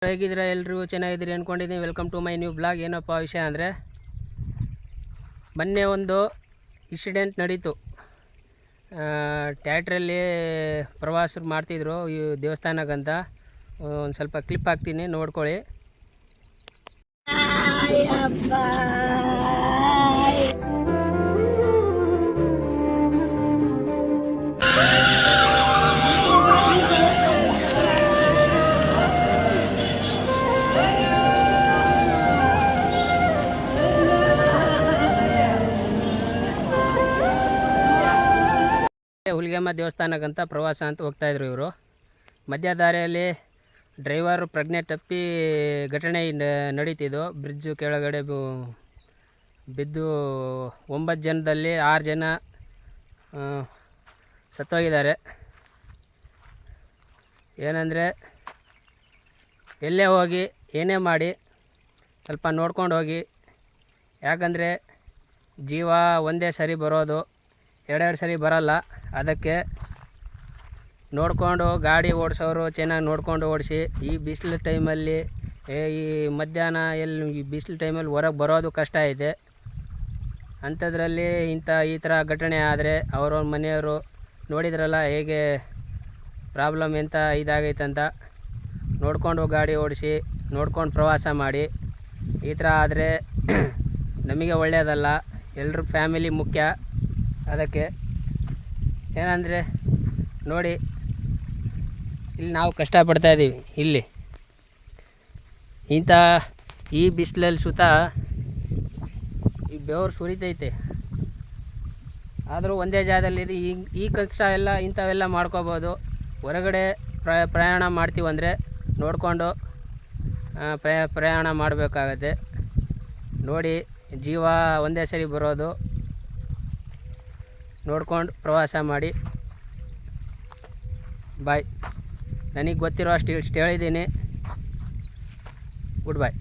ಹೇಗಿದ್ದೀರಾ ಎಲ್ಲರೂ ಚೆನ್ನಾಗಿದ್ದೀರಿ ಅಂದ್ಕೊಂಡಿದ್ದೀನಿ. Welcome to my new blog. ಏನಪ್ಪ ವಿಷಯ ಅಂದರೆ, ಮೊನ್ನೆ ಒಂದು ಇನ್ಸಿಡೆಂಟ್ ನಡೀತು. ಥಿಯೇಟ್ರಲ್ಲಿ ಪ್ರವಾಸ ಮಾಡ್ತಿದ್ರು ಈ ದೇವಸ್ಥಾನಕ್ಕಂತ. ಒಂದು ಸ್ವಲ್ಪ ಕ್ಲಿಪ್ ಹಾಕ್ತೀನಿ, ನೋಡ್ಕೊಳ್ಳಿ. ಹುಲಿಗೆಮ್ಮ ದೇವಸ್ಥಾನಕ್ಕಂತ ಪ್ರವಾಸ ಅಂತ ಹೋಗ್ತಾಯಿದ್ರು ಇವರು. ಮಧ್ಯ ದಾರಿಯಲ್ಲಿ ಡ್ರೈವರ್ ಪ್ರಜ್ಞೆ ತಪ್ಪಿ ಘಟನೆ ನಡೀತಿದ್ದು. ಬ್ರಿಡ್ಜು ಕೆಳಗಡೆ ಬಿದ್ದು 9 ಜನದಲ್ಲಿ 6 ಜನ ಸತ್ತೋಗಿದ್ದಾರೆ. ಏನಂದರೆ, ಎಲ್ಲೇ ಹೋಗಿ ಏನೇ ಮಾಡಿ ಸ್ವಲ್ಪ ನೋಡ್ಕೊಂಡು ಹೋಗಿ. ಯಾಕಂದರೆ ಜೀವ ಒಂದೇ ಸರಿ ಬರೋದು, ಎರಡೆರಡು ಸರಿ ಬರಲ್ಲ. ಅದಕ್ಕೆ ನೋಡಿಕೊಂಡು ಗಾಡಿ ಓಡಿಸೋರು ಚೆನ್ನಾಗಿ ನೋಡ್ಕೊಂಡು ಓಡಿಸಿ. ಈ ಬಿಸಿಲು ಟೈಮಲ್ಲಿ, ಈ ಮಧ್ಯಾಹ್ನ ಈ ಬಿಸಿಲು ಟೈಮಲ್ಲಿ ಹೊರಗೆ ಬರೋದು ಕಷ್ಟ ಇದೆ. ಅಂಥದ್ರಲ್ಲಿ ಈ ಥರ ಘಟನೆ ಆದರೆ ಅವ್ರ ಮನೆಯವರು ನೋಡಿದ್ರಲ್ಲ ಹೇಗೆ ಪ್ರಾಬ್ಲಮ್ ಎಂತ ಇದಾಗೈತಂತ. ನೋಡ್ಕೊಂಡು ಗಾಡಿ ಓಡಿಸಿ, ನೋಡ್ಕೊಂಡು ಪ್ರವಾಸ ಮಾಡಿ. ಈ ಥರ ಆದರೆ ನಮಗೆ ಒಳ್ಳೆಯದಲ್ಲ. ಎಲ್ಲರೂ ಫ್ಯಾಮಿಲಿ ಮುಖ್ಯ. ಅದಕ್ಕೆ ಏನಂದರೆ ನೋಡಿ, ಇಲ್ಲಿ ನಾವು ಕಷ್ಟಪಡ್ತಾಯಿದ್ದೀವಿ. ಇಲ್ಲಿ ಈ ಬಿಸಿಲಲ್ಲಿ ಸುತ್ತ ಈ ಬೆವರು ಸುರಿತೈತೆ. ಆದರೂ ಒಂದೇ ಜಾಗದಲ್ಲಿ ಈ ಕಷ್ಟ ಎಲ್ಲ ಇಂಥವೆಲ್ಲ ಮಾಡ್ಕೋಬೋದು. ಹೊರಗಡೆ ಪ್ರಯಾಣ ಮಾಡ್ತೀವಂದರೆ ನೋಡಿಕೊಂಡು ಪ್ರಯಾಣ ಮಾಡಬೇಕಾಗತ್ತೆ. ನೋಡಿ, ಜೀವ ಒಂದೇ ಸರಿ ಬರೋದು, ನೋಡ್ಕೊಂಡು ಪ್ರವಾಸ ಮಾಡಿ. ಬಾಯ್. ನನಗೆ ಗೊತ್ತಿರೋ ಅಷ್ಟು ಹೇಳಿದ್ದೀನಿ. ಗುಡ್ ಬಾಯ್.